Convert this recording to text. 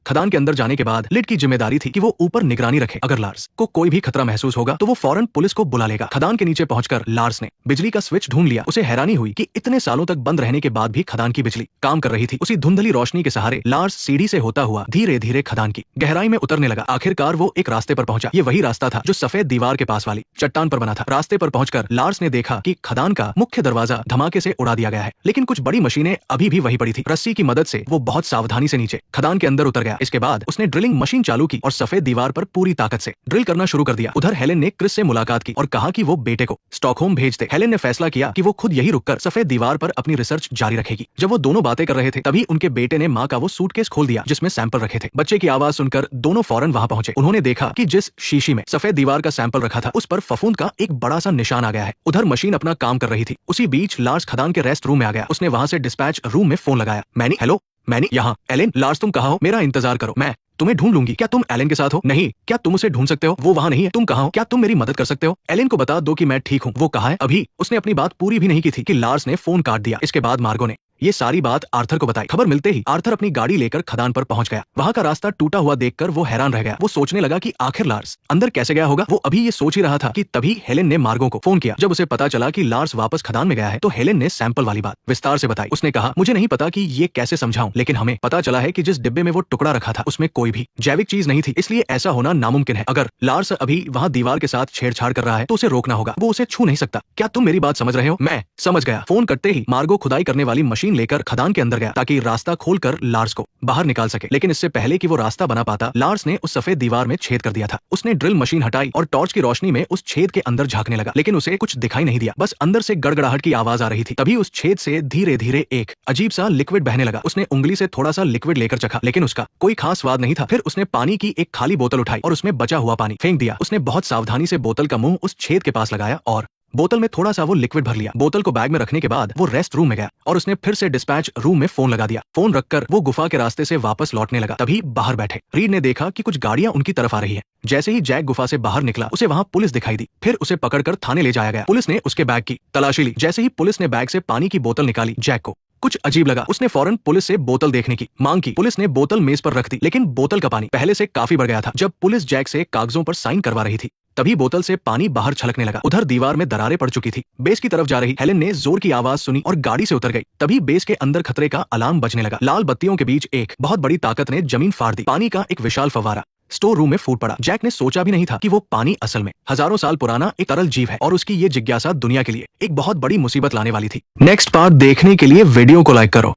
खदान के अंदर जाने के बाद लिड की जिम्मेदारी थी कि वो ऊपर निगरानी रखे। अगर लार्स को कोई भी खतरा महसूस होगा तो वो फौरन पुलिस को बुला लेगा। खदान के नीचे पहुंचकर लार्स ने बिजली का स्विच ढूंढ लिया। उसे हैरानी हुई कि इतने सालों तक बंद रहने के बाद भी खदान की बिजली काम कर रही थी। उसी धुंधली रोशनी के सहारे लार्स सीढ़ी से होता हुआ धीरे धीरे खदान की गहराई में उतरने लगा। आखिरकार वो एक रास्ते पर पहुंचा। ये वही रास्ता था जो सफेद दीवार के पास वाली चट्टान पर बना था। रास्ते पर पहुंचकर लार्स ने देखा कि खदान का मुख्य दरवाजा धमाके से उड़ा दिया गया है, लेकिन कुछ बड़ी मशीनें अभी भी वही पड़ी थी। रस्सी की मदद से वो बहुत सावधानी से नीचे खदान के अंदर उतर गया। इसके बाद उसने ड्रिलिंग मशीन चालू की और सफेद दीवार पर पूरी ताकत से ड्रिल करना शुरू कर दिया। उधर हेलेन ने क्रिस से मुलाकात की और कहा कि वो बेटे को स्टॉकहोम भेज दे। हेलेन ने फैसला किया कि वो खुद यही रुककर सफेद दीवार पर अपनी रिसर्च जारी रखेगी। जब वो दोनों बातें कर रहे थे तभी उनके बेटे ने माँ का वो सूटकेस खोल दिया जिसमें सैंपल रखे थे। बच्चे की आवाज सुनकर दोनों फौरन वहां पहुंचे। उन्होंने देखा कि जिस शीशी में सफेद दीवार का सैंपल रखा था उस पर फफूंद का एक बड़ा सा निशान आ गया है। उधर मशीन अपना काम कर रही थी। उसी बीच लार्स खदान के रेस्ट रूम में आ गया। उसने वहां से डिस्पैच रूम में फोन लगाया। मैनी, हेलो मैनी, यहाँ एलेन। लार्स, तुम कहाँ हो? मेरा इंतजार करो, मैं तुम्हें ढूंढ लूंगी। क्या तुम एलेन के साथ हो? नहीं। क्या तुम उसे ढूंढ सकते हो? वो वहां नहीं है। तुम कहाँ हो? क्या तुम मेरी मदद कर सकते हो? एलेन को बता दो कि मैं ठीक हूँ। वो कहाँ है अभी? उसने अपनी बात पूरी भी नहीं की थी कि लार्स ने फोन काट दिया। इसके बाद मार्गो ने ये सारी बात आर्थर को बताई। खबर मिलते ही आर्थर अपनी गाड़ी लेकर खदान पर पहुंच गया। वहां का रास्ता टूटा हुआ देखकर वो हैरान रह गया। वो सोचने लगा कि आखिर लार्स अंदर कैसे गया होगा। वो अभी ये सोच ही रहा था कि तभी हेलेन ने मार्गो को फोन किया। जब उसे पता चला कि लार्स वापस खदान में गया है तो हेलेन ने सैंपल वाली बात विस्तार से बताई। उसने कहा, मुझे नहीं पता कि ये कैसे समझाऊं, लेकिन हमें पता चला है कि जिस डिब्बे में वो टुकड़ा रखा था उसमें कोई भी जैविक चीज नहीं थी, इसलिए ऐसा होना नामुमकिन है। अगर लार्स अभी वहां दीवार के साथ छेड़छाड़ कर रहा है तो उसे रोकना होगा। वो उसे छू नहीं सकता। क्या तुम मेरी बात समझ रहे हो? मैं समझ गया। फोन कटते ही मार्गो खुदाई करने वाली मशीन लेकर खदान के अंदर गया ताकि रास्ता खोलकर लार्स को बाहर निकाल सके। लेकिन इससे पहले कि वो रास्ता बना पाता, लार्स ने उस सफेद दीवार में छेद कर दिया था। उसने ड्रिल मशीन हटाई और टॉर्च की रोशनी में उस छेद के अंदर झांकने लगा, लेकिन उसे कुछ दिखाई नहीं दिया। बस अंदर से गड़गड़ाहट की आवाज आ रही थी। तभी उस छेद से धीरे धीरे एक अजीब सा लिक्विड बहने लगा। उसने उंगली से थोड़ा सा लिक्विड लेकर चखा, लेकिन उसका कोई खास स्वाद नहीं था। फिर उसने पानी की एक खाली बोतल उठाई और उसमें बचा हुआ पानी फेंक दिया। उसने बहुत सावधानी से बोतल का मुंह उस छेद के पास लगाया और बोतल में थोड़ा सा वो लिक्विड भर लिया। बोतल को बैग में रखने के बाद वो रेस्ट रूम में गया और उसने फिर से डिस्पैच रूम में फोन लगा दिया। फोन रखकर वो गुफा के रास्ते से वापस लौटने लगा। तभी बाहर बैठे रीड ने देखा कि कुछ गाड़ियां उनकी तरफ आ रही है। जैसे ही जैक गुफा से बाहर निकला उसे वहां पुलिस दिखाई दी। फिर उसे पकड़कर थाने ले जाया गया। पुलिस ने उसके बैग की तलाशी ली। जैसे ही पुलिस ने बैग से पानी की बोतल निकाली, जैक को कुछ अजीब लगा। उसने फौरन पुलिस से बोतल देखने की मांग की। पुलिस ने बोतल मेज पर रख दी, लेकिन बोतल का पानी पहले से काफी बढ़ गया था। जब पुलिस जैक से कागजों पर साइन करवा रही थी तभी बोतल से पानी बाहर छलकने लगा। उधर दीवार में दरारें पड़ चुकी थी। बेस की तरफ जा रही हेलेन ने जोर की आवाज सुनी और गाड़ी से उतर गई। तभी बेस के अंदर खतरे का अलार्म बजने लगा। लाल बत्तियों के बीच एक बहुत बड़ी ताकत ने जमीन फाड़ दी। पानी का एक विशाल फव्वारा स्टोर रूम में फूट पड़ा। जैक ने सोचा भी नहीं था कि वो पानी असल में हजारों साल पुराना एक तरल जीव है और उसकी ये जिज्ञासा दुनिया के लिए एक बहुत बड़ी मुसीबत लाने वाली थी। नेक्स्ट पार्ट देखने के लिए वीडियो को लाइक करो।